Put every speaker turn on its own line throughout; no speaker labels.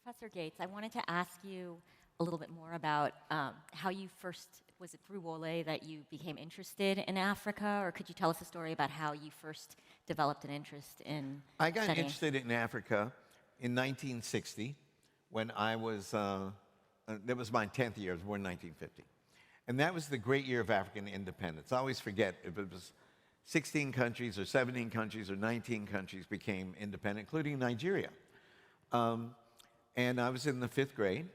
Professor Gates, I wanted to ask you a little bit more about how you first, was it through Wole that you became interested in Africa, or could you tell us a story about how you first developed an interest in
I got
studying?
interested in Africa in 1960 when I was, that was my 10th year, I was born in 1950. And that was the great year of African independence. I always forget if it was 16 countries or 17 countries or 19 countries became independent, including Nigeria. And I was in the 5th grade,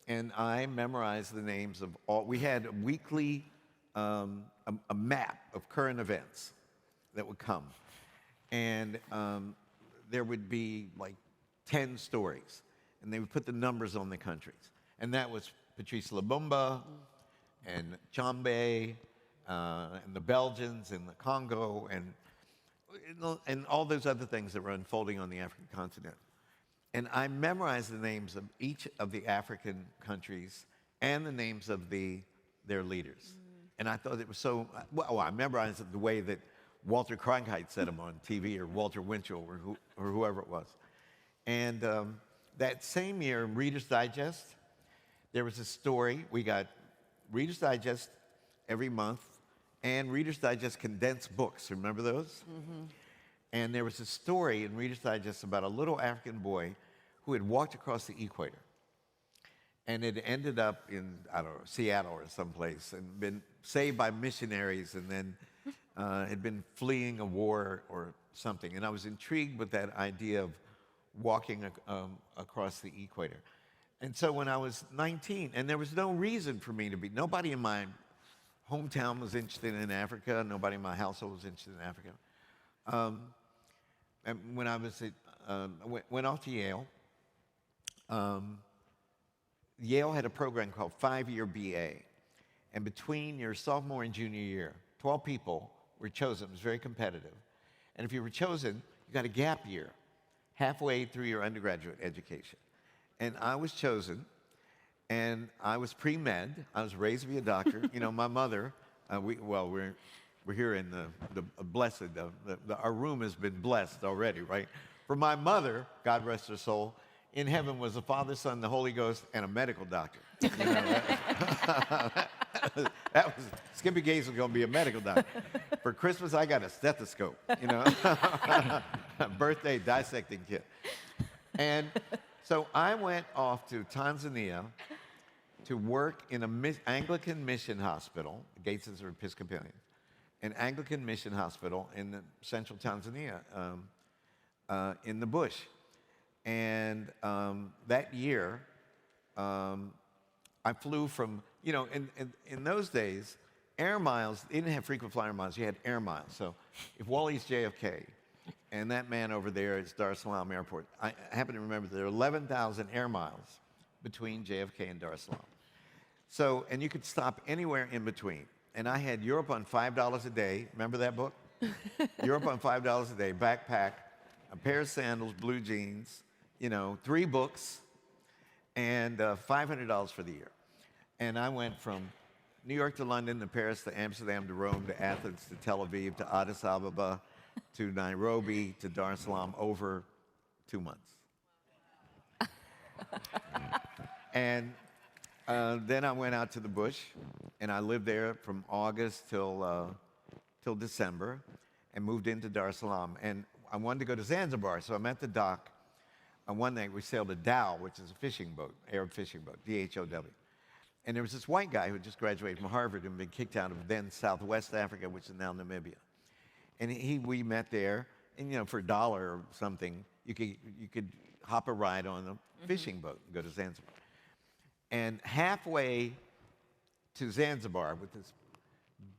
and I memorized the names of all. We had a weekly, a map of current events that would come. And there would be like 10 stories, and they would put the numbers on the countries. And that was Patrice Lumumba, and Chombe, and the Belgians, and the Congo, and all those other things that were unfolding on the African continent. And I memorized the names of each of the African countries and the names of their leaders. And I thought it was so, well, I memorized it the way that Walter Cronkite said them on TV, or Walter Winchell, or whoever it was. And that same year, in Reader's Digest, there was a story. We got Reader's Digest every month, and Reader's Digest condensed books. Remember those? Mm-hmm. And there was a story in Reader's Digest about a little African boy who had walked across the equator, and had ended up in, I don't know, Seattle or someplace, and been saved by missionaries, and then had been fleeing a war or something. And I was intrigued with that idea of walking across the equator. And so when I was 19, and there was no reason for me to be, nobody in my hometown was interested in Africa, nobody in my household was interested in Africa. And when I was went off to Yale, Yale had a program called 5-year BA. And between your sophomore and junior year, 12 people were chosen. It was very competitive. And if you were chosen, you got a gap year, halfway through your undergraduate education. And I was chosen, and I was pre-med. I was raised to be a doctor. You know, my mother, we're here in the blessed, our room has been blessed already, right? For my mother, God rest her soul, in heaven was the Father, Son, the Holy Ghost, and a medical doctor. You know, that was, Skippy Gates was going to be a medical doctor. For Christmas, I got a stethoscope, you know, birthday dissecting kit. And so I went off to Tanzania to work in an Anglican mission hospital. Gates are Episcopalian. An Anglican mission hospital in central Tanzania, in the bush. And that year, I flew from, you know, in those days, air miles, they didn't have frequent flyer miles, you had air miles. So if Wally's JFK, and that man over there is Dar es Salaam Airport, I happen to remember there are 11,000 air miles between JFK and Dar es Salaam. So, and you could stop anywhere in between. And I had Europe on $5 a day. Remember that book? Europe on $5 a day, backpack, a pair of sandals, blue jeans, you know, 3 books, and $500 for the year. And I went from New York to London to Paris to Amsterdam to Rome to Athens to Tel Aviv to Addis Ababa to Nairobi to Dar es Salaam over 2 months. And then I went out to the bush, and I lived there from August till December, and moved into Dar es Salaam. And I wanted to go to Zanzibar, so I'm at the dock. And one night we sailed a dhow, which is a fishing boat, Arab fishing boat, D-H-O-W. And there was this white guy who had just graduated from Harvard and been kicked out of then Southwest Africa, which is now Namibia. And we met there, and you know, for $1 or something, you could hop a ride on a fishing boat and go to Zanzibar. And halfway to Zanzibar, with this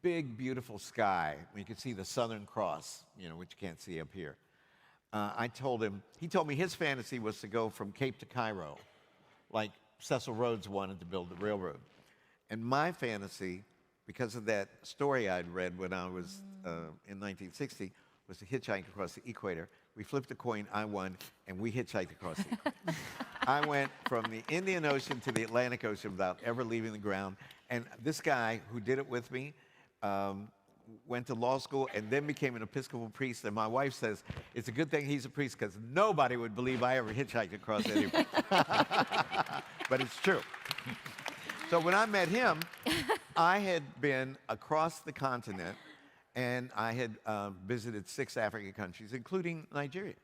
big, beautiful sky, where you could see the Southern Cross, you know, which you can't see up here. I told him, he told me his fantasy was to go from Cape to Cairo, like Cecil Rhodes wanted to build the railroad. And my fantasy, because of that story I'd read when I was in 1960, was to hitchhike across the equator. We flipped a coin, I won, and we hitchhiked across the equator. I went from the Indian Ocean to the Atlantic Ocean without ever leaving the ground. And this guy who did it with me went to law school and then became an Episcopal priest. And my wife says it's a good thing he's a priest because nobody would believe I ever hitchhiked across any bridge. But it's true. So when I met him, I had been across the continent, and I had visited 6 African countries, including Nigeria.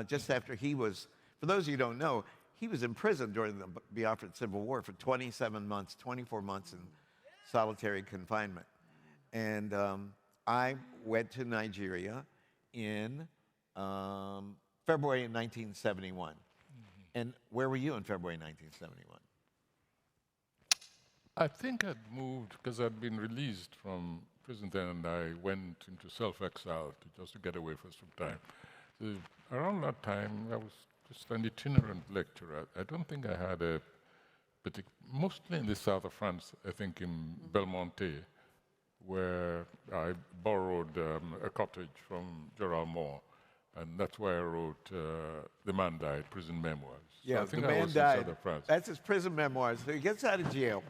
Just after he was, for those of you who don't know, he was in prison during the Biafran Civil War for 27 months, 24 months in solitary confinement. And I went to Nigeria in February of 1971. And where were you in February 1971?
I think I'd moved because I'd been released from prison then, and I went into self-exile just to get away for some time. So around that time, I was just an itinerant lecturer. I don't think I had a mostly in the south of France, I think in Belmonte, where I borrowed a cottage from Gerald Moore, and that's where I wrote The Man Died, Prison Memoirs.
Yeah,
so I think
The
I
Man
was in
Died.
south of France.
That's his prison memoirs. So he gets out of jail.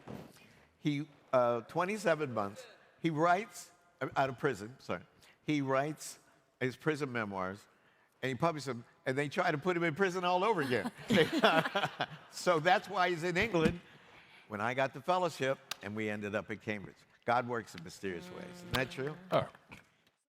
He, 27 months, he writes, out of prison, sorry, he writes his prison memoirs, and he publishes them, and they try to put him in prison all over again. So that's why he's in England when I got the fellowship, and we ended up at Cambridge. God works in mysterious ways. Isn't that true?
Oh,